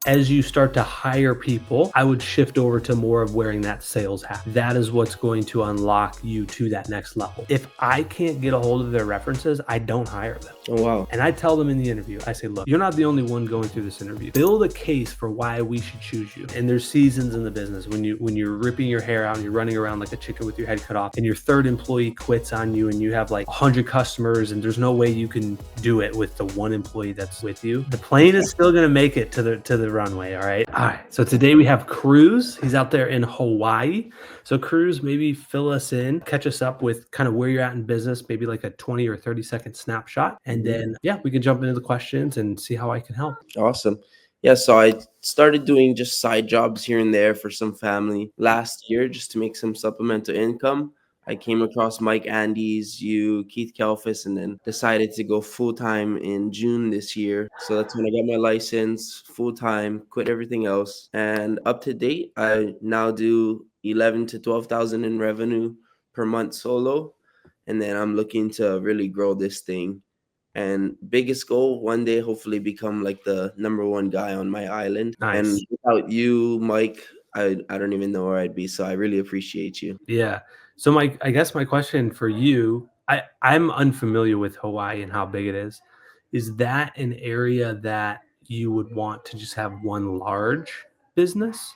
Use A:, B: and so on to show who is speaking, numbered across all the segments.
A: as you start to hire people, I would shift over to more of wearing that sales hat. That is what's going to unlock you to that next level. If I can't get a hold of their references, I don't hire them.
B: Oh, wow.
A: And I tell them in the interview, I say, look, you're not the only one going through this interview. Build a case for why we should choose you. And there's seasons in the business when you're ripping your hair out and you're running around like a chicken with your head cut off, and your third employee quits on you, and you have like 100 customers, and there's no way you can do it with the one employee that's with you. The plane is still going to make it to the runway. All right. So today we have Cruz. He's out there in Hawaii. So Cruz, maybe fill us in, catch us up with kind of where you're at in business, maybe like a 20 or 30-second snapshot. And then, we can jump into the questions and see how I can help.
B: Awesome. Yeah, so I started doing just side jobs here and there for some family last year just to make some supplemental income. I came across Mike Andes, you, Keith Kalfas, and then decided to go full-time in June this year. So that's when I got my license, full-time, quit everything else. And up to date, I now do 11 to 12,000 in revenue per month solo. And then I'm looking to really grow this thing. And biggest goal, one day, hopefully become like the #1 guy on my island.
A: Nice.
B: And without you, Mike, I don't even know where I'd be. So I really appreciate you.
A: Yeah. So Mike, I guess my question for you, I'm unfamiliar with Hawaii and how big it is. Is that an area that you would want to just have one large business,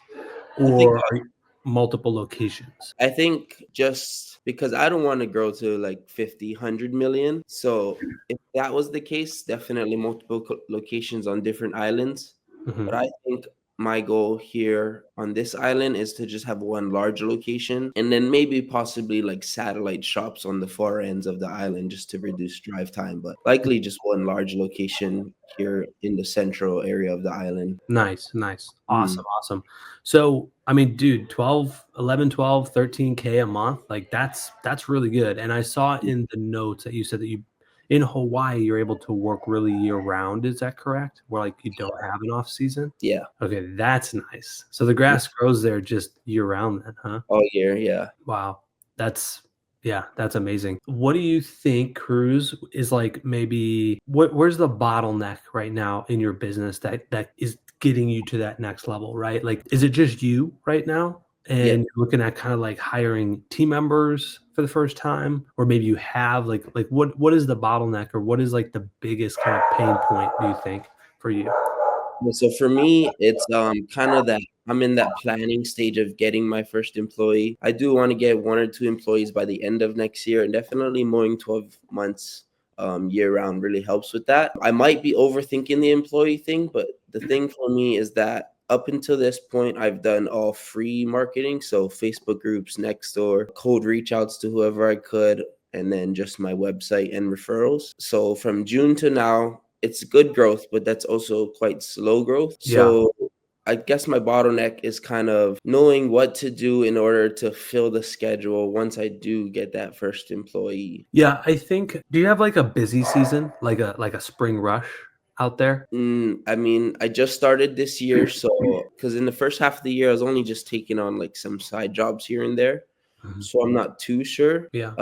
A: or are you multiple locations?
B: I think just because I don't want to grow to like 50, 100 million. So if that was the case, definitely multiple locations on different islands. But I think my goal here on this island is to just have one large location, and then maybe possibly like satellite shops on the far ends of the island just to reduce drive time, but likely just one large location here in the central area of the island.
A: Nice. Awesome. So, I mean, dude, 11, 12, 13K a month, like that's really good. And I saw in the notes that you said that in Hawaii, you're able to work really year round. Is that correct? Where like you don't have an off season?
B: Yeah.
A: Okay, that's nice. So the grass grows there just year round then, huh?
B: All year, yeah.
A: Wow. That's amazing. What do you think, Cruz, is like maybe where's the bottleneck right now in your business that is getting you to that next level, right? Like, is it just you right now? And you're looking at kind of like hiring team members for the first time, or maybe you have like what is the bottleneck, or what is like the biggest kind of pain point, do you think, for you?
B: So for me, it's kind of that I'm in that planning stage of getting my first employee. I do want to get 1 or 2 employees by the end of next year, and definitely mowing 12 months year round really helps with that. I might be overthinking the employee thing, but the thing for me is that up until this point, I've done all free marketing. So Facebook groups, Nextdoor, cold reach outs to whoever I could, and then just my website and referrals. So from June to now, it's good growth, but that's also quite slow growth. So I guess my bottleneck is kind of knowing what to do in order to fill the schedule once I do get that first employee.
A: Yeah, I think, do you have like a busy season, like a spring rush out there?
B: I mean, I just started this year, so because in the first half of the year, I was only just taking on like some side jobs here and there. So I'm not too sure.
A: Yeah.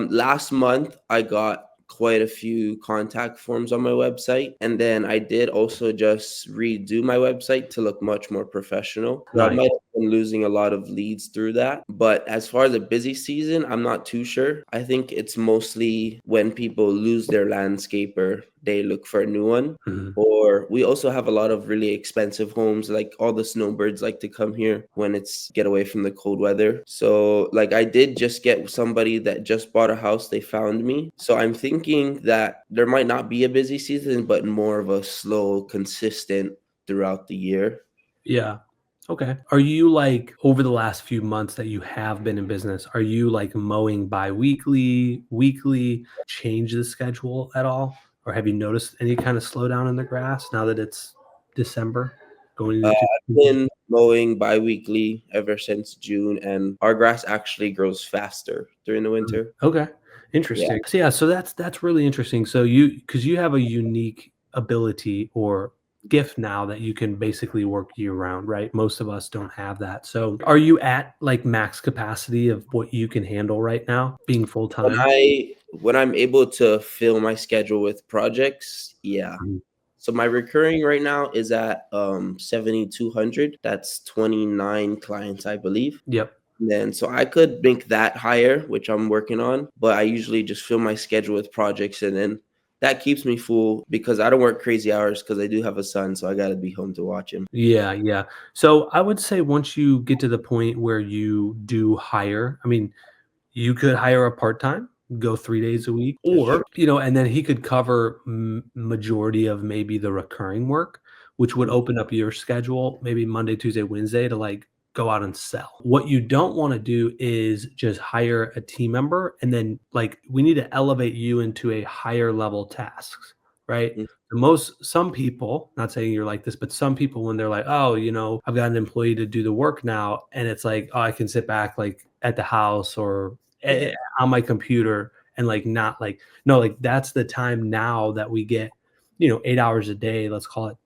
B: Last month, I got quite a few contact forms on my website. And then I did also just redo my website to look much more professional. So I might have been losing a lot of leads through that. But as far as a busy season, I'm not too sure. I think it's mostly when people lose their landscaper, they look for a new one. Or we also have a lot of really expensive homes. Like all the snowbirds like to come here when it's get away from the cold weather. So like I did just get somebody that just bought a house. They found me. So I'm thinking that there might not be a busy season, but more of a slow, consistent throughout the year.
A: Yeah. Okay. Are you like, over the last few months that you have been in business, are you like mowing bi-weekly, weekly, change the schedule at all? Or have you noticed any kind of slowdown in the grass now that it's December going into?
B: I've been mowing bi-weekly ever since June, and our grass actually grows faster during the winter.
A: Okay. Interesting. So that's really interesting. So because you have a unique ability or gift now that you can basically work year round, right? Most of us don't have that. So are you at like max capacity of what you can handle right now, being full time?
B: When I'm able to fill my schedule with projects, yeah. So my recurring right now is at 7,200. That's 29 clients, I believe.
A: Yep.
B: Then so I could make that higher, which I'm working on, but I usually just fill my schedule with projects, and then that keeps me full because I don't work crazy hours because I do have a son, so I got to be home to watch him.
A: Yeah, yeah. So I would say once you get to the point where you do hire, I mean, you could hire a part-time, go 3 days a week,
B: That's true.
A: or, and then he could cover majority of maybe the recurring work, which would open up your schedule, maybe Monday, Tuesday, Wednesday to like go out and sell. What you don't want to do is just hire a team member and then like we need to elevate you into a higher level tasks, right?
B: Mhm.
A: Some people, not saying you're like this, but some people when they're like, oh, I've got an employee to do the work now, and it's like, oh, I can sit back like at the house or
B: Yeah.
A: on my computer and like not like no, like that's the time now that we get 8 hours a day. Let's call it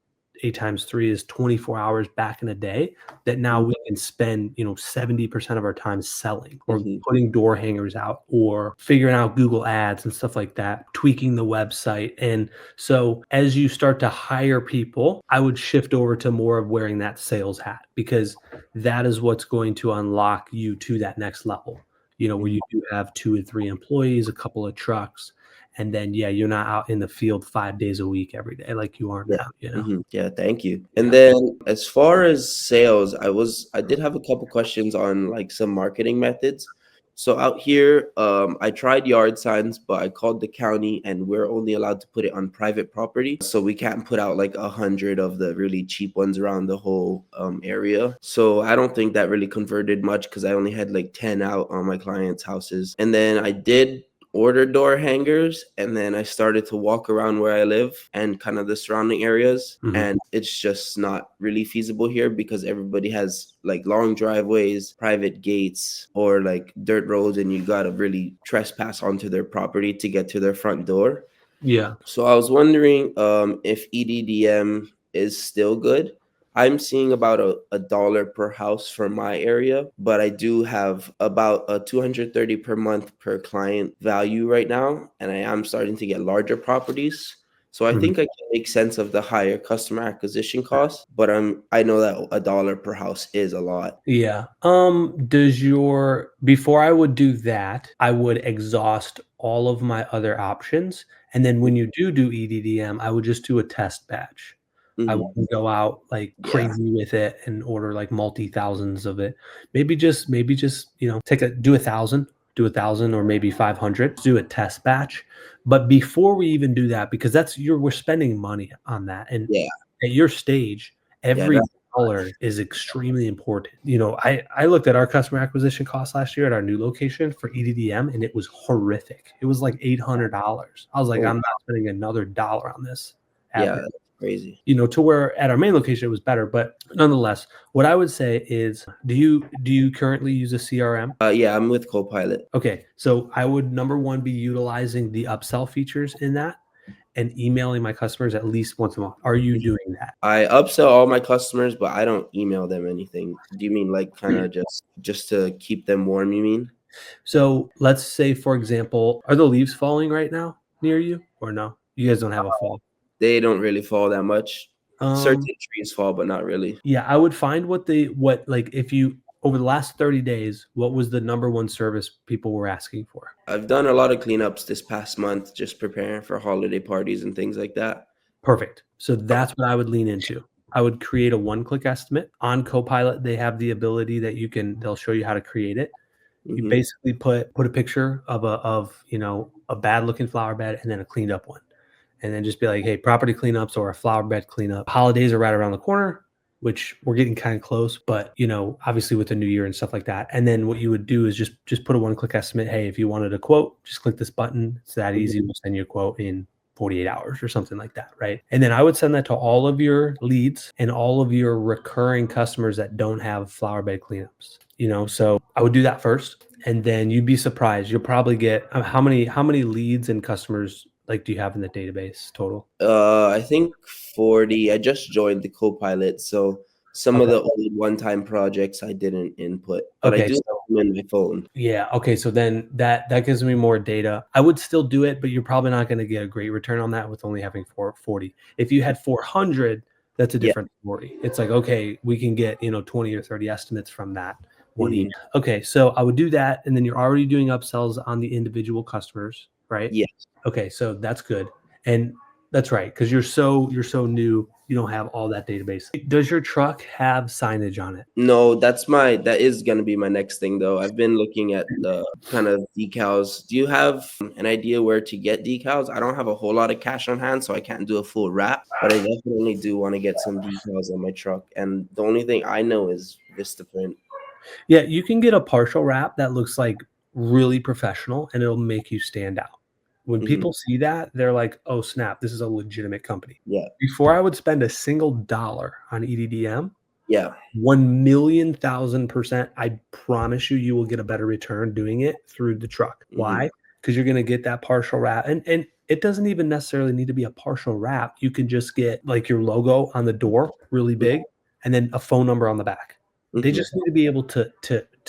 A: 8 times 3 is 24 hours back in a day that now
B: Mhm.
A: we can spend 70% of our time selling or
B: Mhm.
A: putting door hangers out or figuring out Google ads and stuff like that, tweaking the website. And so as you start to hire people, I would shift over to more of wearing that sales hat because that is what's going to unlock you to that next level, where
B: Mhm.
A: you do have 2 or 3 employees, a couple of trucks, and then, yeah, you're not out in the field 5 days a week every day like you are
B: Yeah.
A: now.
B: Yeah, thank you. And
A: Yeah.
B: then as far as sales, I did have a couple questions on like some marketing methods. So out here, I tried yard signs, but I called the county and we're only allowed to put it on private property. So we can't put out like 100 of the really cheap ones around the whole area. So I don't think that really converted much because I only had like 10 out on my clients' houses. And then I did order door hangers, and then I started to walk around where I live and kind of the surrounding areas,
A: Mhm.
B: and it's just not really feasible here because everybody has like long driveways, private gates, or like dirt roads, and you got to really trespass onto their property to get to their front door.
A: Yeah.
B: So I was wondering if EDDM is still good. I'm seeing about a dollar per house for my area, but I do have about a 230 per month per client value right now, and I am starting to get larger properties. So I
A: Mhm.
B: think I can make sense of the higher customer acquisition cost, but I know that a dollar per house is a lot.
A: Yeah. Before I would do that, I would exhaust all of my other options. And then when you do EDDM, I would just do a test batch. I
B: Mhm.
A: wouldn't go out like
B: Yeah.
A: crazy with it and order like multi thousands of it. Maybe just, do 1,000, do 1,000 or maybe 500, do a test batch. But before we even do that, because we're spending money on that. And
B: Yeah.
A: at your stage,
B: Yeah.
A: every dollar is extremely important. I looked at our customer acquisition cost last year at our new location for EDDM, and it was horrific. It was like $800. I was like,
B: Oh,
A: I'm not spending another dollar on this
B: yeah.
A: ever.
B: That's crazy.
A: To where at our main location it was better, but nonetheless, what I would say is, do you currently use a CRM?
B: Yeah, I'm with Copilot.
A: Okay, so I would number one be utilizing the upsell features in that and emailing my customers at least once a month. Are you doing that?
B: I upsell all my customers, but I don't email them anything. Do you mean like kind of just to keep them warm, you mean?
A: So let's say, for example, are the leaves falling right now near you or no? You guys don't have a fall.
B: They don't really fall that much.
A: Um,
B: Certain trees fall, but not really.
A: yeah, I would find what like if you over the last 30 days, what was the number one service people were asking for?
B: I've done a lot of cleanups this past month, just preparing for holiday parties and things like that.
A: Perfect. So that's what I would lean into. I would create a one-click estimate. On Copilot, they have the ability that they'll show you how to create it. You
B: Hmm.
A: basically put a picture of a bad looking flower bed and then a cleaned up one. And then just be like, hey, property cleanups or a flower bed cleanup. Holidays are right around the corner, which we're getting kind of close, but obviously with the new year and stuff like that. And then what you would do is just put a one-click estimate. Hey, if you wanted a quote, just click this button. It's that easy. We'll send you a quote in 48 hours or something like that, right? And then I would send that to all of your leads and all of your recurring customers that don't have flower bed cleanups. So I would do that first, and then you'd be surprised. You'll probably get how many leads and customers like do you have in the database total?
B: I think 40. I just joined the Copilot, so Some of
A: Okay.
B: the old one-time projects I didn't input, but I
A: Okay.
B: do have
A: So
B: them in my phone.
A: yeah. Okay. So then that gives me more data. I would still do it, but you're probably not going to get a great return on that with only having 440. If you had 400, that's a
B: Yeah.
A: different story. It's like, okay, we can get, 20 or 30 estimates from that one email.
B: Mhm.
A: Okay. So I would do that. And then you're already doing upsells on the individual customers, right?
B: Yes.
A: Okay. So that's good. And that's right. Cause you're so new. You don't have all that database. Does your truck have signage on it?
B: No, that is gonna be my next thing, though. I've been looking at the kind of decals. Do you have an idea where to get decals? I don't have a whole lot of cash on hand, so I can't do a full wrap, but I definitely do wanna get some decals on my truck, and the only thing I know is Vistaprint.
A: Yeah, you can get a partial wrap that looks like really professional and it'll make you stand out. When
B: Mhm.
A: people see that, they're like, "Oh snap, this is a legitimate company."
B: Yeah.
A: Before I would spend a single dollar on EDDM,
B: Yeah.
A: 1,000,000%, I promise you, you will get a better return doing it through the truck.
B: Mhm.
A: Why? Because you're gonna get that partial wrap, and it doesn't even necessarily need to be a partial wrap. You can just get like your logo on the door really
B: Mhm.
A: big, and then a phone number on the back. They
B: Mhm.
A: just need to be able to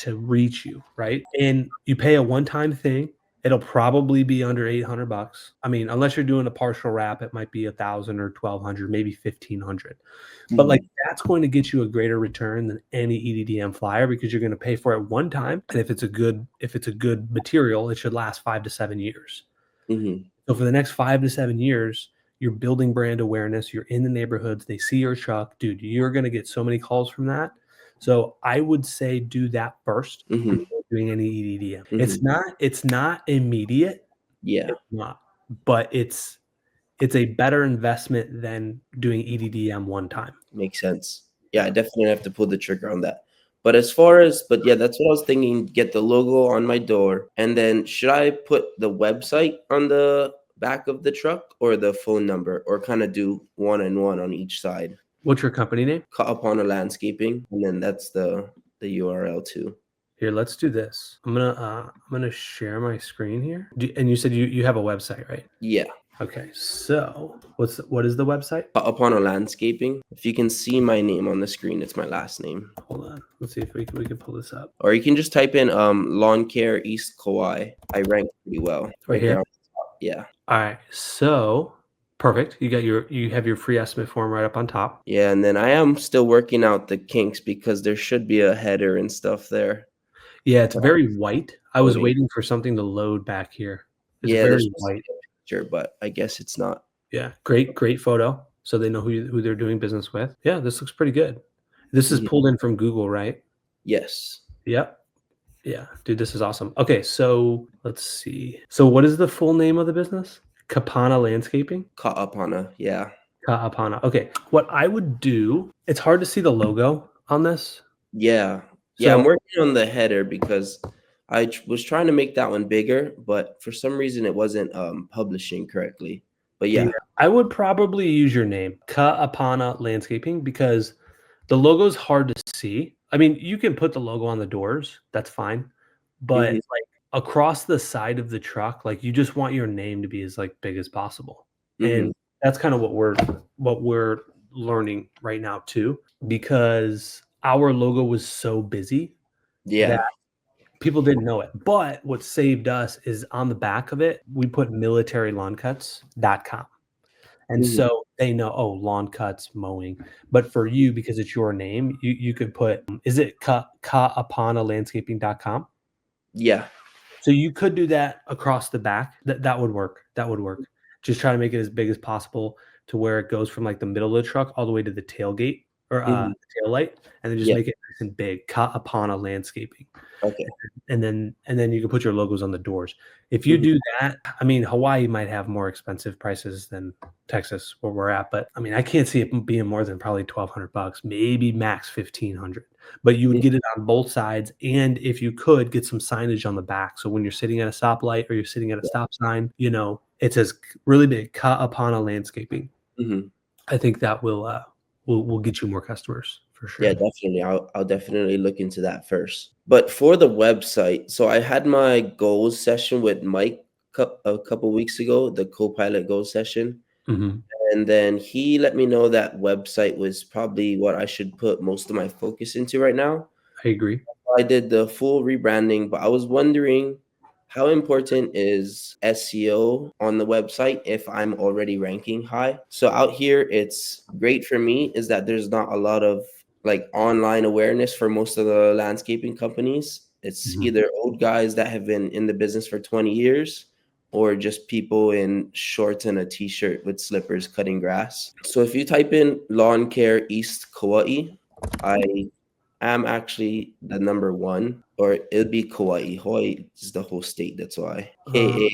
A: reach you, right? And you pay a one-time thing. It'll probably be under 800 bucks. I mean, unless you're doing a partial wrap, it might be 1,000 or 1,200, maybe 1,500. But, like,
B: Mhm.
A: that's going to get you a greater return than any EDDM flyer because you're gonna pay for it one time, and if it's a good material, it should last 5 to 7 years.
B: Mhm.
A: So for the next 5 to 7 years, you're building brand awareness, you're in the neighborhoods, they see your truck. Dude, you're gonna get so many calls from that. So I would say do that first
B: Mhm.
A: before doing any EDDM. It's
B: Mhm.
A: not immediate,
B: Yeah.
A: it's not, but it's a better investment than doing EDDM one time.
B: Makes sense. Yeah, I definitely have to pull the trigger on that. But yeah, that's what I was thinking, get the logo on my door, and then should I put the website on the back of the truck or the phone number, or kinda do one and one on each side?
A: What's your company name?
B: Cut upon a landscaping, and then that's the URL too.
A: Here, let's do this. I'm gonna share my screen here. And you said you have a website, right?
B: Yeah,
A: Okay, so what is the website?
B: cut upon a landscaping. If you can see my name on the screen, it's my last name.
A: Hold on. Let's see if we can pull this up.
B: Or you can just type in, lawn care East Kauai. I rank pretty well
A: Right
B: right there
A: here.
B: on the top. Yeah.
A: All right. So perfect. You have your free estimate form right up on top.
B: Yeah, and then I am still working out the kinks because there should be a header and stuff there.
A: Yeah, it's very white. I was
B: Loading.
A: waiting for something to load back here. It's
B: Yeah, there's
A: very
B: supposed to
A: white.
B: be a picture, but I guess it's not.
A: Yeah. Great photo. So they know who they're doing business with. Yeah, this looks pretty good. This is
B: Mhm.
A: pulled in from Google, right?
B: Yes.
A: Yep. Yeah, dude, this is awesome. Okay, so let's see. So what is the full name of the business? Kapana Landscaping?
B: Caught up on yeah.
A: Kaapana. Okay. What I would do, it's hard to see the logo on this.
B: Yeah. Yeah, I'm
A: So
B: working on the header because was trying to make that one bigger, but for some reason it wasn't, publishing correctly. But
A: yeah,
B: yeah.
A: I would probably use your name, Kaapana Landscaping, because the logo's hard to see. I mean, you can put the logo on the doors, that's fine. But
B: Mhm.
A: like across the side of the truck, like you just want your name to be as like big as possible. And
B: Mhm.
A: that's kind of what we're learning right now too, because our logo was so busy that
B: Yeah.
A: people didn't know it. But what saved us is on the back of it, we put militarylawncuts.com. And
B: Mhm.
A: so they know, oh, lawn cuts, mowing. But for you, because it's your name, you could put, is it kaapanalandscaping.com?
B: Yeah.
A: So you could do that across the back. That would work. That would work. Just try to make it as big as possible to where it goes from like the middle of the truck all the way to the tailgate or
B: Mhm.
A: tail light, and then just
B: Yeah.
A: make it nice and big. Kaapana Landscaping.
B: Okay.
A: And then you can put your logos on the doors. If you
B: Mhm.
A: do that, I mean, Hawaii might have more expensive prices than Texas where we're at, but I mean, I can't see it being more than probably 1,200 bucks, maybe max 1,500. But you would
B: Mm.
A: get it on both sides, and if you could get some signage on the back, so when you're sitting at a stoplight or you're sitting at a
B: Yeah.
A: stop sign, it says really big Kaapana Landscaping.
B: Mhm.
A: I think that will get you more customers for
B: Yeah,
A: sure.
B: definitely. I'll definitely look into that first. But for the website, so I had my goals session with Mike a couple weeks ago, the co-pilot goals session,
A: Mhm.
B: And then he let me know that website was probably what I should put most of my focus into right now.
A: I agree.
B: I did the full rebranding, but I was wondering how important is SEO on the website if I'm already ranking high? So out here, it's great for me is that there's not a lot of like online awareness for most of the landscaping companies. It's
A: Mhm.
B: either old guys that have been in the business for 20 years or just people in shorts and a t-shirt with slippers cutting grass. So if you type in lawn care East Kauai, I am actually the number one, or it'll be Kauai. Hawaii is the whole state. That's why Kauai.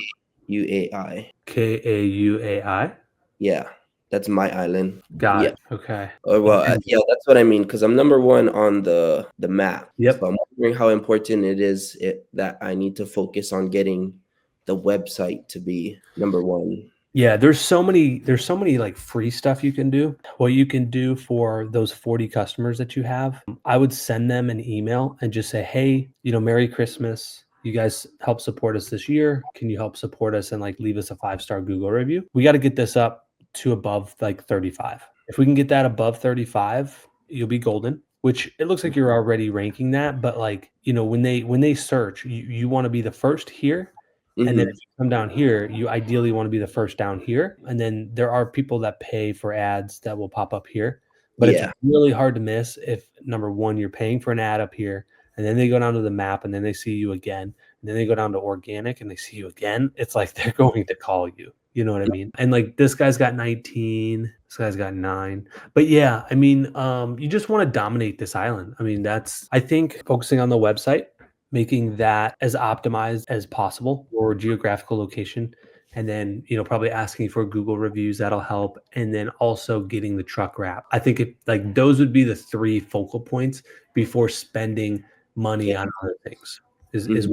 A: Kauai.
B: Yeah, that's my island.
A: Got
B: Yeah.
A: it. Okay.
B: Or well,
A: And
B: yeah, that's what I mean. Because I'm number one on the map.
A: yep.
B: So I'm wondering how important it is that I need to focus on getting the website to be number one.
A: Yeah, there's so many like free stuff you can do. What you can do for those 40 customers that you have, I would send them an email and just say, "Hey, Merry Christmas. You guys help support us this year. Can you help support us and like leave us a 5-star Google review? We got to get this up to above like 35. If we can get that above 35, you'll be golden." Which it looks like you're already ranking that, but like, when they search, you want to be the first here. And then
B: Hmm.
A: if you come down here, you ideally want to be the first down here. And then there are people that pay for ads that will pop up here. But it's
B: Yeah.
A: really hard to miss if number one, you're paying for an ad up here, and then they go down to the map and then they see you again. And then they go down to organic and they see you again. It's like they're going to call you. You know what I mean? And like this guy's got 19, this guy's got 9. But yeah, I mean, you just want to dominate this island. I mean, I think focusing on the website, making that as optimized as possible for geographical location, and then probably asking for Google reviews, that'll help, and then also getting the truck wrap. I think like those would be the 3 focal points before spending money
B: Okay.
A: on other things is
B: Mhm.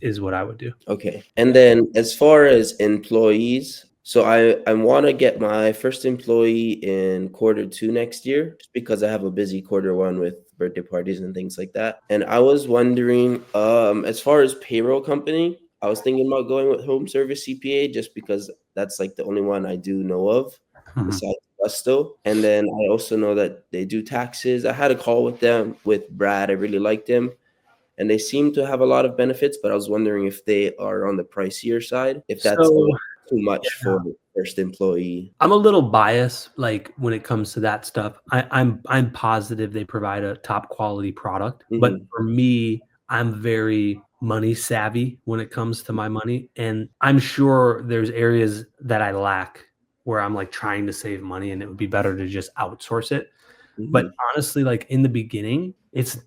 A: is what I would do.
B: Okay. And then as far as employees, so I want to get my first employee in quarter 2 next year, just because I have a busy quarter 1 with birthday parties and things like that. And I was wondering, as far as payroll company, I was thinking about going with home service CPA just because that's like the only one I do know of
A: Mhm.
B: besides Gusto. And then I also know that they do taxes. I had a call with them with Brad. I really liked him and they seem to have a lot of benefits, but I was wondering if they are on the pricier side, if that's a
A: So
B: little too much for the first employee.
A: I'm a little biased, like when it comes to that stuff. I'm positive they provide a top quality product, but
B: Mhm.
A: for me, I'm very money savvy when it comes to my money, and I'm sure there's areas that I lack where I'm like trying to save money, and it would be better to just outsource it. But
B: Mhm.
A: honestly, like in the beginning,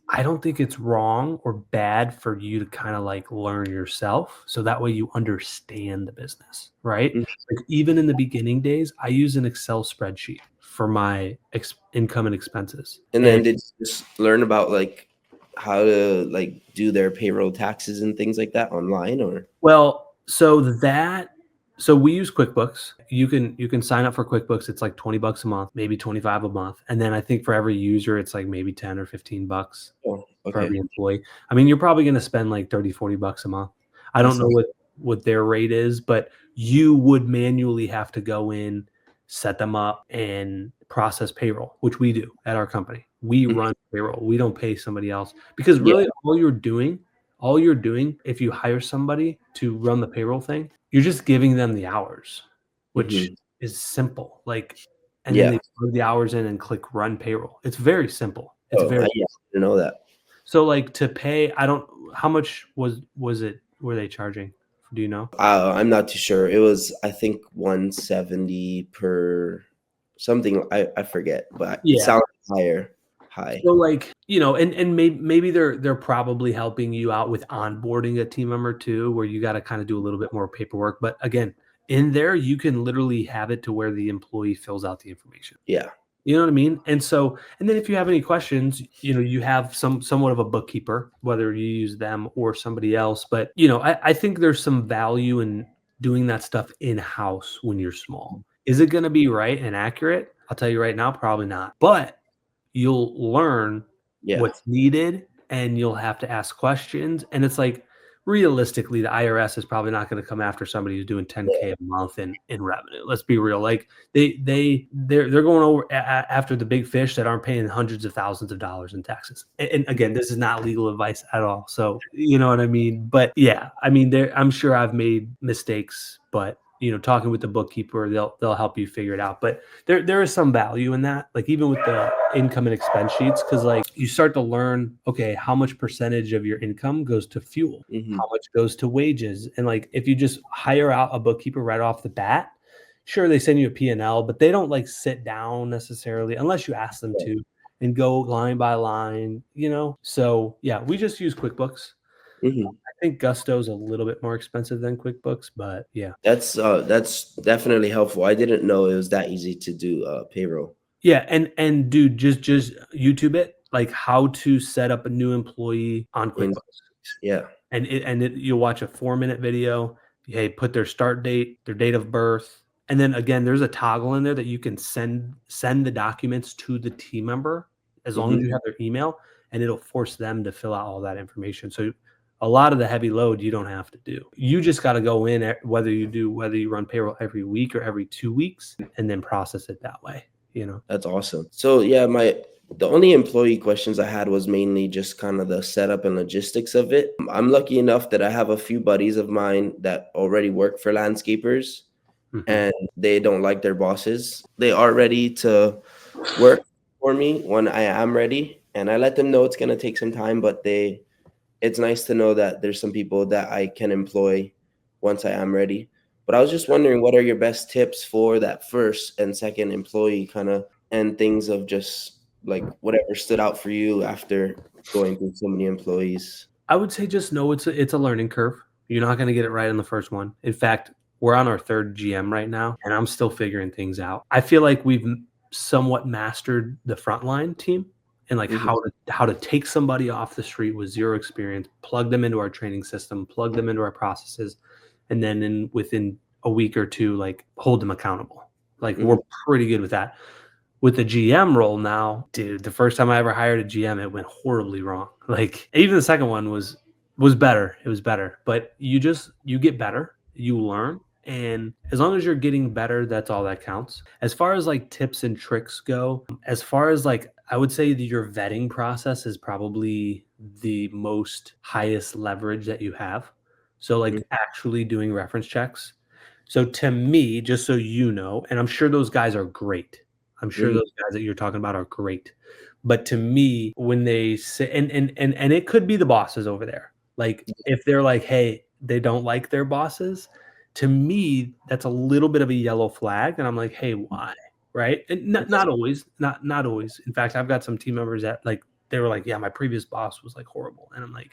A: I don't think it's wrong or bad for you to kind of like learn yourself. So that way you understand the business, right?
B: Mhm.
A: Like even in the beginning days, I use an Excel spreadsheet for my income and expenses.
B: And
A: And
B: then did you just learn about like how to like do their payroll taxes and things like that online or?
A: well, so we use QuickBooks. You can sign up for QuickBooks. It's like 20 bucks a month, maybe 25 a month. And then I think for every user, it's like maybe 10 or 15 bucks
B: Oh,
A: for
B: okay.
A: every employee. I mean, you're probably going to spend like 30, 40 bucks a month. I don't
B: That's
A: know
B: not
A: what their rate is, but you would manually have to go in, set them up and process payroll, which we do at our company. We
B: mhm.
A: run payroll. We don't pay somebody else because
B: Yeah.
A: really all you're doing if you hire somebody to run the payroll thing, you're just giving them the hours, which
B: Mhm.
A: is simple. Like, and then
B: Yeah.
A: they plug the hours in and click run payroll. It's very simple. It's
B: Oh,
A: very
B: yeah, I didn't know that.
A: so, like, to pay, I don't how much was it were they charging? Do you know?
B: I'm not too sure. It was, I think, 170 per something. I forget, but it
A: Yeah.
B: sounds higher. High.
A: So, like, and maybe they're probably helping you out with onboarding a team member too, where you gotta kinda do a little bit more paperwork, but again, in there, you can literally have it to where the employee fills out the information.
B: Yeah.
A: You know what I mean? And then if you have any questions, you have somewhat of a bookkeeper, whether you use them or somebody else. But I think there's some value in doing that stuff in-house when you're small. Is it going to be right and accurate? I'll tell you right now, probably not. But you'll learn
B: Yeah.
A: what's needed and you'll have to ask questions. And it's like realistically, the IRS is probably not going to come after somebody who's doing 10K a month in revenue. Let's be real. Like they're going over after the big fish that aren't paying hundreds of thousands of dollars in taxes. And again, this is not legal advice at all. So you know what I mean? But yeah, I mean, I'm sure I've made mistakes, but talking with the bookkeeper, they'll help you figure it out. But there is some value in that, like even with the income and expense sheets, because like you start to learn, okay, how much percentage of your income goes to fuel, how much goes to wages, and like if you just hire out a bookkeeper right off the bat, sure they send you a P&L, but they don't like sit down necessarily unless you ask them to and go line by line, So yeah, we just use QuickBooks. I think Gusto's a little bit more expensive than QuickBooks, but yeah.
B: That's definitely helpful. I didn't know it was that easy to do payroll.
A: Yeah, and dude, just YouTube it, like how to set up a new employee on
B: In,
A: QuickBooks.
B: yeah.
A: And you'll watch a 4-minute video. Hey, put their start date, their date of birth, and then again, there's a toggle in there that you can send the documents to the team member as long as you have their email, and it'll force them to fill out all that information. So a lot of the heavy load you don't have to do. You just got to go in whether you run payroll every week or every 2 weeks, and then process it that way.
B: That's awesome. So yeah, the only employee questions I had was mainly just kind of the setup and logistics of it. I'm lucky enough that I have a few buddies of mine that already work for landscapers, and they don't like their bosses. They are ready to work for me when I am ready, and I let them know it's going to take some time, but it's nice to know that there's some people that I can employ once I am ready. But I was just wondering, what are your best tips for that first and second employee kind of, and things of just like whatever stood out for you after going through so many employees?
A: I would say just know it's a learning curve. You're not going to get it right on the first one. In fact, we're on our 3rd GM right now, and I'm still figuring things out. I feel like we've somewhat mastered the frontline team and like how to take somebody off the street with zero experience, plug them into our training system, plug them into our processes, and then within a week or two, like hold them accountable. Like we're pretty good with that. With the GM role now, dude, the first time I ever hired a GM, it went horribly wrong. Like even the second one was better. It was better, but you get better, you learn. And as long as you're getting better, that's all that counts. As far as like tips and tricks go, as far as like, I would say that your vetting process is probably the most highest leverage that you have. So like actually doing reference checks. So to me, just so you know, and I'm sure those guys are great. I'm sure those guys that you're talking about are great. But to me, when they say, and it could be the bosses over there. Like if they're like, hey, they don't like their bosses, to me, that's a little bit of a yellow flag. And I'm like, hey, why? Right. And not always, not always. In fact, I've got some team members that like, they were like, yeah, my previous boss was like horrible. And I'm like,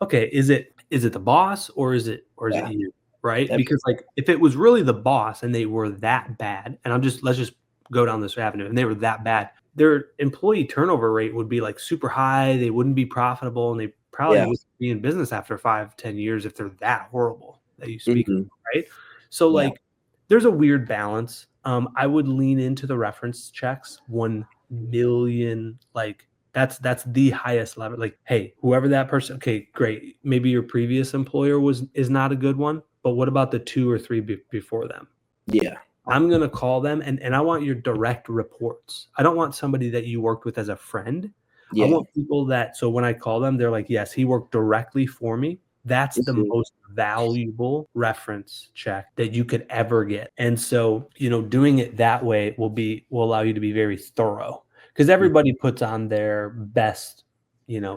A: okay, is it the boss or is it you? Right. Because like if it was really the boss and they were that bad, and let's just go down this avenue, and they were that bad, their employee turnover rate would be like super high. They wouldn't be profitable, and they probably wouldn't be in business after 5-10 years if they're that horrible that you speak of, right? So like there's a weird balance. I would lean into the reference checks 1,000,000. Like that's the highest level. Like, hey, whoever that person, okay, great. Maybe your previous employer is not a good one, but what about the 2 or 3 before them?
B: Yeah.
A: I'm going to call them, and I want your direct reports. I don't want somebody that you worked with as a friend. I want people that, so when I call them, they're like, yes, he worked directly for me. That's the most valuable reference check that you could ever get. And so, doing it that way will allow you to be very thorough, because everybody puts on their best,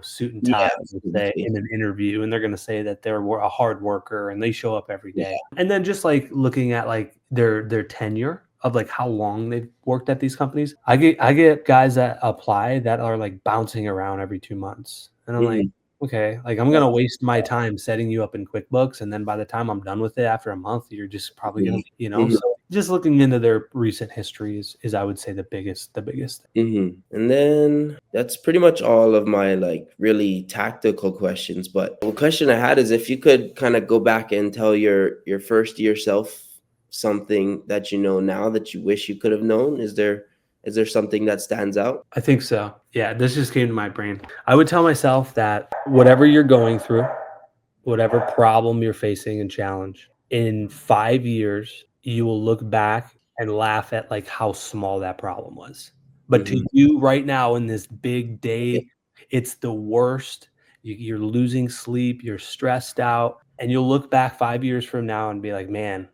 A: suit and tie in an interview, and they're going to say that they're a hard worker and they show up every day. And then just like looking at like their tenure of like how long they've worked at these companies. I get guys that apply that are like bouncing around every 2 months. And I'm like, okay, like I'm going to waste my time setting you up in QuickBooks. And then by the time I'm done with it after a month, you're just probably going to, so just looking into their recent history is I would say the biggest thing.
B: And then that's pretty much all of my like really tactical questions. But the question I had is, if you could kind of go back and tell your first year self something that you know now that you wish you could have known, is there something that stands out?
A: I think so. Yeah, this just came to my brain. I would tell myself that whatever you're going through, whatever problem you're facing and challenge, in 5 years, you will look back and laugh at, like, how small that problem was. But to you right now in this big
B: Yeah.
A: day, it's the worst. You're losing sleep, you're stressed out, and you'll look back 5 years from now and be like, "Man,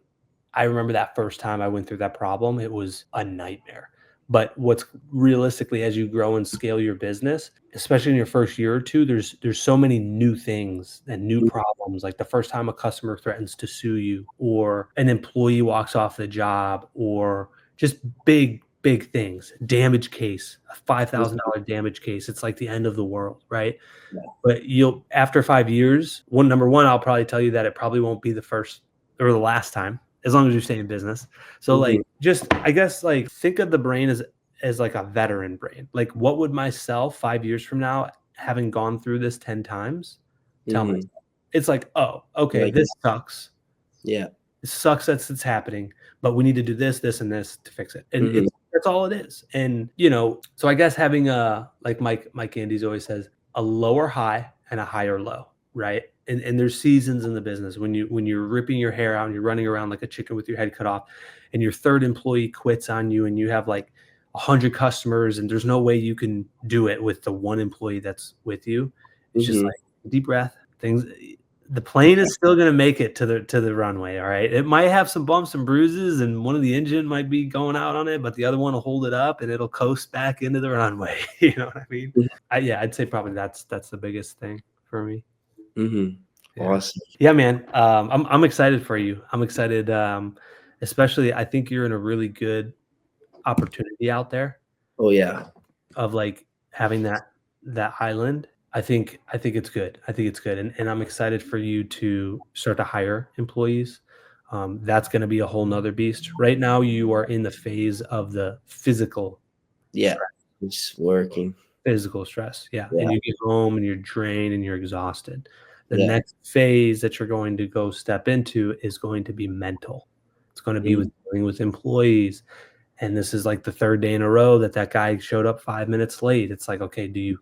A: I remember that first time I went through that problem, it was a nightmare." But what's realistically, as you grow and scale your business, especially in your first year or 2, there's so many new things and new
B: Mhm.
A: problems, like the first time a customer threatens to sue you, or an employee walks off the job, or just big things. Damage case, a $5,000 damage case, it's like the end of the world, right?
B: Yeah.
A: But you'll after 5 years, number 1, I'll probably tell you that it probably won't be the first or the last time, as long as you stay in business. So, like,
B: Mhm.
A: just I guess, like, think of the brain as like a veteran brain. Like, what would myself 5 years from now, having gone through this 10 times, tell myself?
B: Mhm.
A: It's like, "Oh, okay,
B: Like,
A: this sucks.
B: yeah.
A: It sucks that it's happening, but we need to do this, this, and this to fix it." And
B: Mhm.
A: that's all it is. And, so I guess having a, like Mike Andes always says, a lower high and a higher low, right? And there's seasons in the business when you're ripping your hair out and you're running around like a chicken with your head cut off, and your third employee quits on you, and you have like 100 customers, and there's no way you can do it with the one employee that's with you. It's just
B: Mhm.
A: like, deep breath. The plane is still going to make it to the runway. All right. It might have some bumps and bruises, and one of the engine might be going out on it, but the other one will hold it up and it'll coast back into the runway. You know what I mean?
B: Mhm.
A: Yeah, I'd say probably that's the biggest thing for me.
B: Mhm.
A: Yeah.
B: Awesome.
A: Yeah, man. I'm excited for you. I'm excited. Especially, I think you're in a really good opportunity out there
B: Oh, yeah.
A: of, like, having that island. I think it's good. I think it's good, and I'm excited for you to start to hire employees. That's going to be a whole nother beast. Right now, you are in the phase of the
B: Yeah. It's working.
A: physical stress. Yeah,
B: Yeah.
A: and you get home and you're drained and you're exhausted. The
B: Yeah.
A: next phase that you're going to go step into is going to be mental. It's going to be with
B: Mhm.
A: dealing with employees. And this is like the third day in a row that guy showed up 5 minutes late. It's like, okay, do you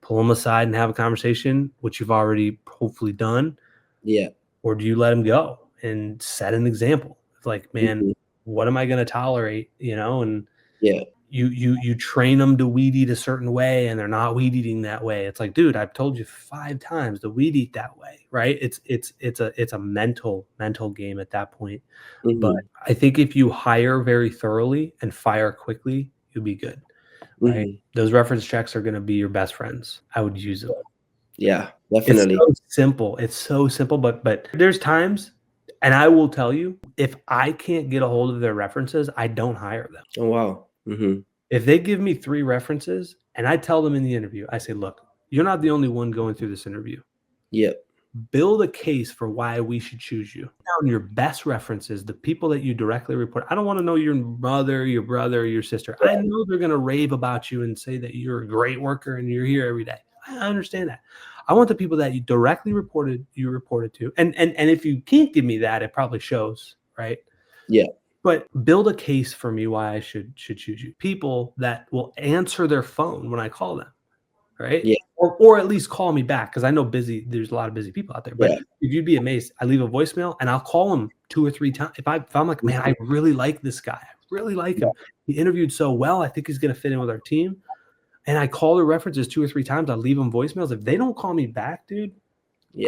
A: pull him aside and have a conversation, which you've already hopefully done,
B: Yeah.
A: or do you let him go and set an example? It's like, man,
B: Mhm.
A: what am I going to tolerate? And
B: Yeah.
A: you train them to weed eat a certain way, and they're not weed eating that way. It's like, dude, I've told you 5 times to weed eat that way, right? It's a mental game at that point. But
B: Mhm.
A: I think if you hire very thoroughly and fire quickly, you'll be good, right?
B: Mhm.
A: Those reference checks are going to be your best friends. I would use them.
B: Yeah.
A: It's
B: Definitely.
A: so simple. It's so simple, but there's times, and I will tell you, if I can't get a hold of their references, I don't hire them.
B: Oh, wow. Mhm.
A: If they give me 3 references and I tell them in the interview, I say, "Look, you're not the only one going through this interview.
B: Yep.
A: Build a case for why we should choose you. Down your best references, the people that you directly report. I don't want to know your mother, your brother, or your sister. I know they're going to rave about you and say that you're a great worker and you're here every day. I understand that. I want the people that you directly reported to. And if you can't give me that, it probably shows, right?
B: Yeah.
A: But build a case for me why I should choose you. People that will answer their phone when I call them, right?
B: Yeah.
A: Or at least call me back, because I know there's a lot of busy people out there. But
B: Yeah.
A: if you'd be amazed, I leave a voicemail and I'll call him 2 or 3 times. If I'm like, man,
B: Mhm.
A: I really like this guy. I really like him. He interviewed so well. I think he's gonna fit in with our team. And I call the references 2 or 3 times. I leave them voicemails. If they don't call me back, dude,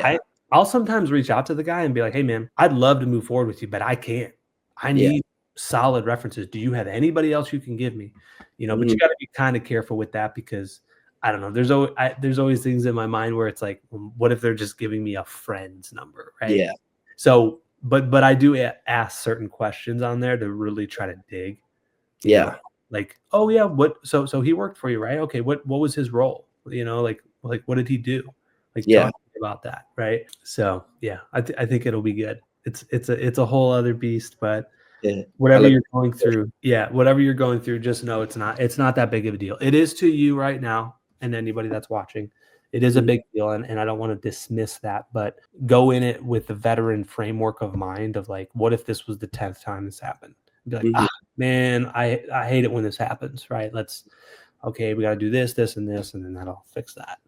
A: I
B: Yeah.
A: I'll sometimes reach out to the guy and be like, "Hey, man, I'd love to move forward with you, but I can't. I
B: Yeah.
A: need solid references. Do you have anybody else you can give me?" But you
B: Mhm.
A: got to be kind of careful with that, because I don't know. There's always things in my mind where it's like, what if they're just giving me a friend's number, right?
B: Yeah.
A: So, but I do ask certain questions on there to really try to dig. You know,
B: Yeah.
A: like, oh yeah, what? So he worked for you, right? Okay, what was his role? Like what did he do? Like,
B: Yeah.
A: talk to me about that, right? So yeah, I think it'll be good. It's a whole other beast, but
B: Yeah. I
A: whatever
B: look
A: you're going through, yeah, whatever you're going through, just know it's not that big of a deal. It is to you right now, and anybody that's watching. It is a
B: Mhm.
A: big deal, and I don't want to dismiss that, but go in it with the veteran framework of mind of, like, what if this was the 10th time this happened? Be like,
B: Mhm.
A: man, I hate it when this happens, right? Okay, we got to do this, this, and this, and then that'll fix that.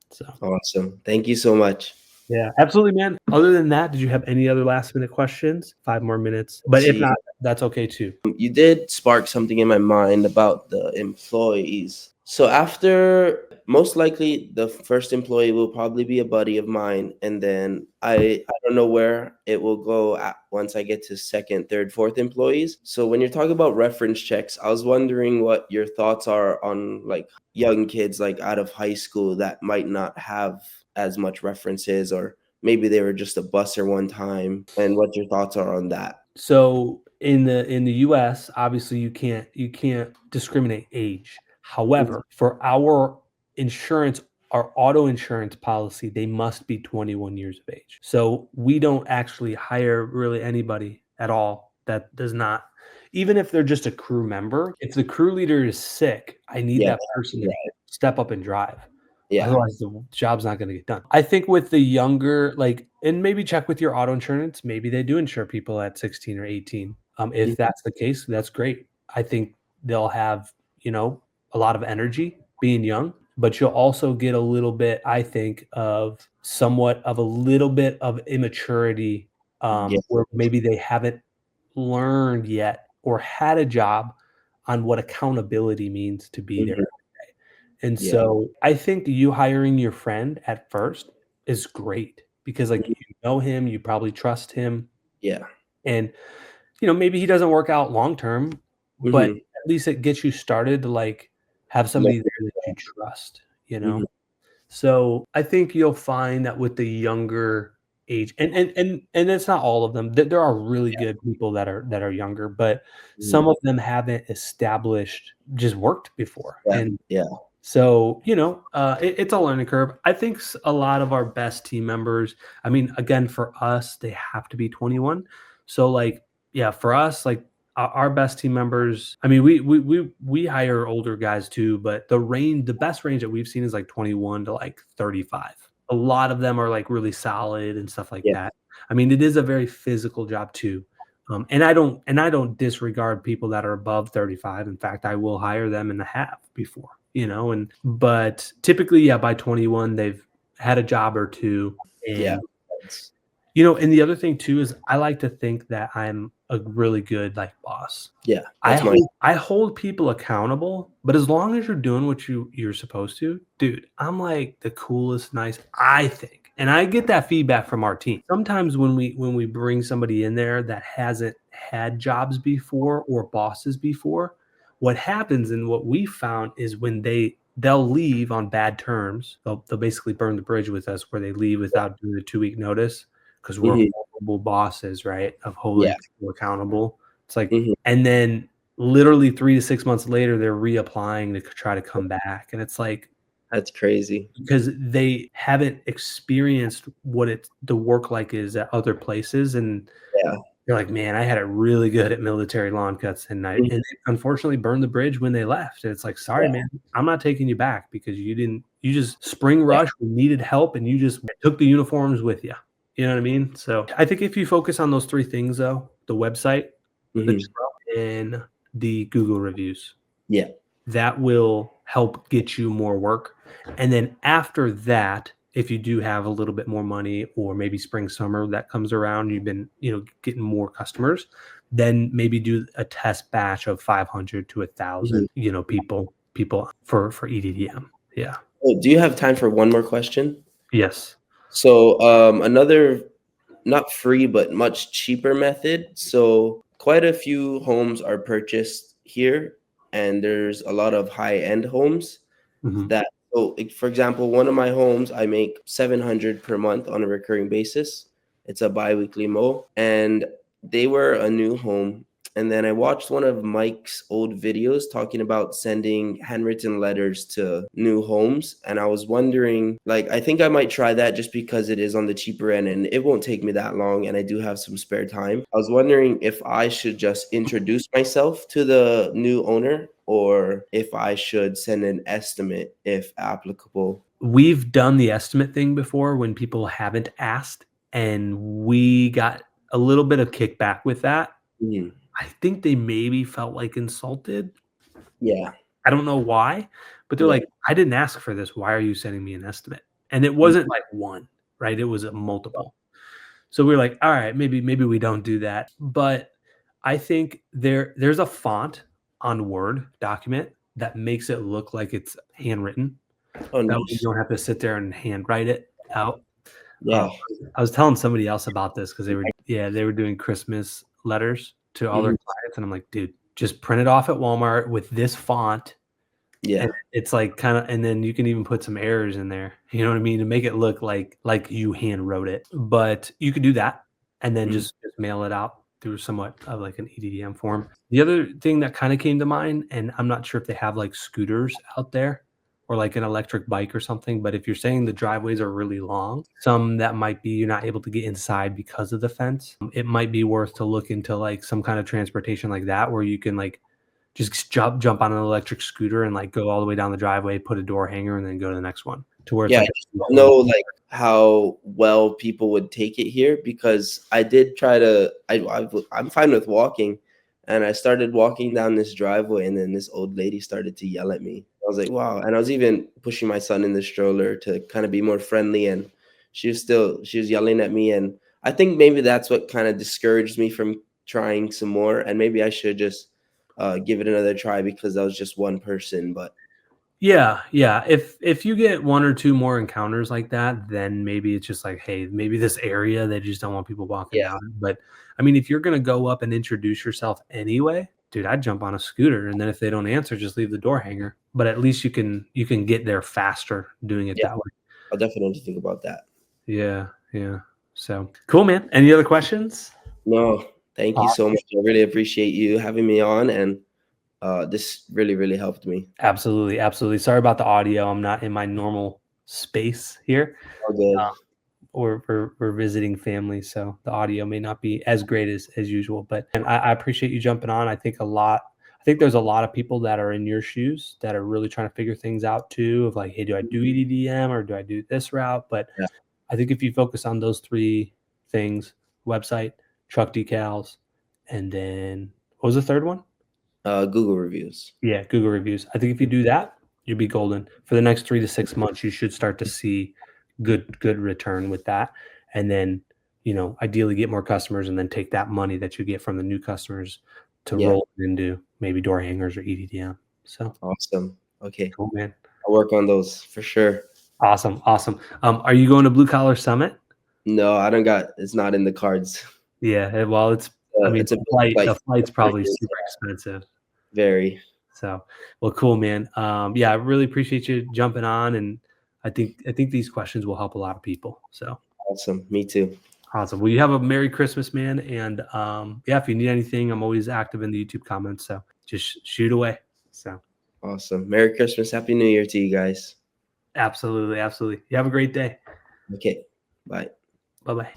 A: So
B: Awesome. Thank you so much.
A: Yeah, absolutely, man. Other than that, did you have any other last minute questions? 5 more minutes, but if
B: See,
A: not, that's okay too.
B: you did spark something in my mind about the employees. So after, most likely the first employee will probably be a buddy of mine, and then I don't know where it will go once I get to second, third, fourth employees. So when you're talking about reference checks, I was wondering what your thoughts are on like young kids like out of high school that might not have as much references, or maybe they were just a busser one time, and what your thoughts are on that.
A: So in the US, obviously you can't discriminate age.
B: Mhm.
A: However, for our auto insurance policy, they must be 21 years of age. So we don't actually hire really anybody at all that does not, even if they're just a crew member, if the crew leader is sick, I need
B: Yeah,
A: that person to
B: right.
A: step up and drive.
B: Yeah.
A: Otherwise, the job's not gonna get done. I think with the younger, like, and maybe check with your auto insurance, maybe they do insure people at 16 or 18. If
B: Mhm.
A: that's the case, that's great. I think they'll have, a lot of energy being young, but you'll also get a little bit, I think, of somewhat of a little bit of immaturity,
B: Yeah.
A: where maybe they haven't learned yet or had a job on what accountability means to be there.
B: Mhm.
A: And
B: Yeah.
A: so I think you hiring your friend at first is great because, like,
B: Mhm.
A: you know him, you probably trust him,
B: Yeah.
A: and, maybe he doesn't work out long term, but
B: Mhm.
A: at least it gets you started to, like, have
B: Yeah.
A: somebody there that you trust, you
B: Mhm.
A: know? So, I think you'll find that with the younger age, and it's not all of them, there are really good people that are younger, but some
B: Mhm.
A: of them haven't established just worked before,
B: Yeah.
A: and
B: Yeah.
A: so, it's a learning curve. I think a lot of our best team members, I mean, again, for us, they have to be 21. So, like, yeah, for us, like, our best team members, I mean, we hire older guys too, but the best range that we've seen is like 21 to like 35. A lot of them are like really solid and stuff like
B: Yeah.
A: that. I mean, it is a very physical job too. And I don't disregard people that are above 35. In fact, I will hire them and have before, and but typically, yeah, by 21, they've had a job or two.
B: Yeah.
A: And
B: That's
A: and the other thing too is I like to think that I'm a really good like boss.
B: yeah,
A: I
B: that's my
A: hold I hold people accountable, but as long as you're doing what you're supposed to, dude, I'm like the coolest, nice, I think. And I get that feedback from our team. Sometimes when we bring somebody in there that hasn't had jobs before or bosses before, what happens and what we found is when they'll leave on bad terms. They'll basically burn the bridge with us where they leave without doing a 2-week notice because we're
B: Mhm.
A: horrible bosses, right? Of
B: Yeah.
A: holding people accountable. It's like,
B: Mhm.
A: and then literally 3 to 6 months later, they're reapplying to try to come back, and it's like,
B: That's crazy.
A: because they haven't experienced what the work like is at other places, and
B: Yeah.
A: they're like, "Man, I had it really good at military lawn cuts, and
B: Mhm.
A: they unfortunately burned the bridge when they left." And it's like, "Sorry,
B: Yeah.
A: man, I'm not taking you back because you just spring
B: Yeah.
A: rush, we needed help, and you just took the uniforms with you." You know what I mean? So, I think if you focus on those 3 things though, the website, the
B: Mhm.
A: truck, and the Google reviews,
B: Yeah.
A: that will help get you more work. And then after that, if you do have a little bit more money or maybe spring, summer that comes around, you've been, getting more customers, then maybe do a test batch of 500 to
B: Mhm.
A: 1,000, people for EDDM. Yeah.
B: Oh, do you have time for one more question?
A: Yes.
B: So, another not free, but much cheaper method. So quite a few homes are purchased here, and there's a lot of high-end homes
A: Mhm.
B: that, so like, for example, one of my homes, I make 700 per month on a recurring basis. It's a biweekly mow, and they were a new home. And then I watched one of Mike's old videos talking about sending handwritten letters to new homes. And I was wondering, like, I think I might try that just because it is on the cheaper end and it won't take me that long. And I do have some spare time. I was wondering if I should just introduce myself to the new owner or if I should send an estimate if applicable.
A: We've done the estimate thing before when people haven't asked, and we got a little bit of kickback with that.
B: Mhm.
A: I think they maybe felt, like, insulted.
B: Yeah.
A: I don't know why, but they're
B: Yeah.
A: like, "I didn't ask for this. Why are you sending me an estimate?" And it
B: Mhm.
A: wasn't like 1. right? It was a multiple. So we were like, all right, maybe we don't do that. But I think there's a font on Word document that makes it look like it's handwritten.
B: Oh,
A: That way you
B: nice.
A: don't have to sit there and handwrite it out.
B: Yeah.
A: I was telling somebody else about this because they were doing Christmas letters to all their clients, and I'm like, dude, just print it off at Walmart with this font.
B: Yeah.
A: And it's like kind of, and then you can even put some errors in there. You know what I mean? To make it look like you hand wrote it. But you could do that and then just mail it out through somewhat of like an EDDM form. The other thing that kind of came to mind, and I'm not sure if they have like scooters out there or like an electric bike or something, but if you're saying the driveways are really long, some that might be you're not able to get inside because of the fence, it might be worth to look into like some kind of transportation like that where you can like just jump on an electric scooter and like go all the way down the driveway, put a door hanger, and then go to the next one to where it's
B: Yeah,
A: like
B: I don't know like how well people would take it here, because I did try to. I'm fine with walking, and I started walking down this driveway, and then this old lady started to yell at me. I was like, wow. And I was even pushing my son in the stroller to kind of be more friendly, and she was yelling at me, and I think maybe that's what kind of discouraged me from trying some more, and maybe I should just give it another try, because that was just one person. But
A: yeah. If you get one or two more encounters like that, then maybe it's just like, hey, maybe this area they just don't want people walking
B: yeah,
A: down. But I mean, if you're gonna go up and introduce yourself anyway, dude, I'd jump on a scooter, and then if they don't answer, just leave the door hanger. But at least you can get there faster doing it
B: yeah,
A: that way.
B: I'll definitely think about that.
A: Yeah. So cool, man. Any other questions?
B: No, thank you so much. I really appreciate you having me on, and this really, really helped me.
A: Absolutely. Sorry about the audio. I'm not in my normal space here.
B: All good.
A: We're visiting family, so the audio may not be as great as usual. But and I appreciate you jumping on. I think there's a lot of people that are in your shoes that are really trying to figure things out too. Of like, hey, do I do EDDM or do I do this route? But
B: Yeah.
A: I think if you focus on those three things: website, truck decals, and then what was the third one?
B: Google reviews.
A: Yeah, Google reviews. I think if you do that, you'll be golden. For the next 3 to 6 months, you should start to see good return with that. And then, ideally get more customers and then take that money that you get from the new customers to
B: Yeah.
A: roll into maybe door hangers or EDDM. So
B: Awesome. Okay.
A: cool, man.
B: I'll work on those for sure.
A: Awesome. Are you going to Blue Collar Summit?
B: No, I don't got. It's not in the cards.
A: Yeah. Well,
B: It's a big
A: the flight's probably
B: purchase.
A: super expensive.
B: Very.
A: So, well, cool, man. Yeah, I really appreciate you jumping on, and I think these questions will help a lot of people. So
B: Awesome. Me too.
A: awesome. Well, you have a Merry Christmas, man. And yeah, if you need anything, I'm always active in the YouTube comments. So just shoot away. So
B: Awesome. Merry Christmas. Happy New Year to you guys.
A: absolutely. You have a great day.
B: Okay. Bye.
A: Bye-bye.